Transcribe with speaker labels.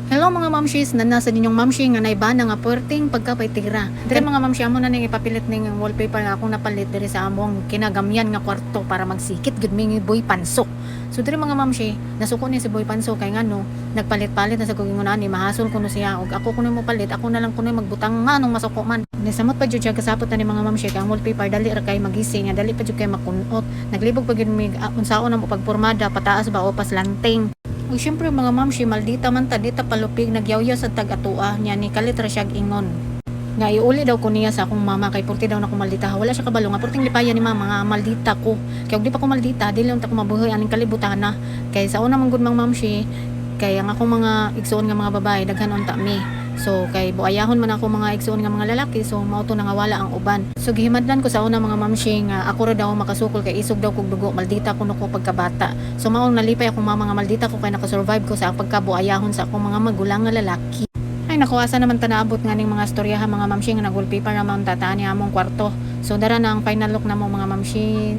Speaker 1: Hello mga mamshis, nasa ninyong mamshi nga naibana nga puwerteng pagkapaitira. Dire mga mamshi amo na ning ipapilit ning wallpaper nga akong napalit dire sa among kinagamyan nga kwarto para magsikit gud mi Boy Pansok. So dire mga mamshi, nasuko ni si Boy Pansok kay ngano, nagpalit-palit na sa kugingunan ni mahasol kuno siya ug ako kuno mo palit, ako na lang kuno magbutang manong masuko man. Nisamot pa jud siya kasapot na ni mga mamshi kay ang wallpaper dali ra kay magising, nga dali pa jud kay makunot. Naglibog pa gid mi unsaon na mo pagpormada pataas ba o paslanting. Uy, syempre mga mamshi, maldita man ta, dita palupig, nagyawyaw sa tag-atua niya ni kalitra siyag ingon. Nga iuli daw ko niya sa akong mama, kay purti daw na ko maldita. Wala siya kabalo nga, purting lipayan ni mama nga maldita ko. Kaya di pa ko maldita, di lang ta ko mabuhay aning kalibutan na. Kay sa una manggod mga mamshi, kay ang akong mga igsoon nga mga babae, daghan unta mi. So kay buayahon man ako mga igsoon nga mga lalaki, so mao to nangawala ang uban. So gihimadlan ko sa una mga mamshi nga ako ra daw makasukol kay isog daw kog dugo, maldita ko nuko pagkabata. So maong nalipay akong mga maldita ko kay nakasurvive ko sa pagkabuayahon sa akong mga magulang nga lalaki. Ay nakuasa naman ta naabot nga ning mga storyahan mga mamshi nga nag-wallpaper naman tataan ni among kwarto. So dara na ang final look na mo mga mamshi.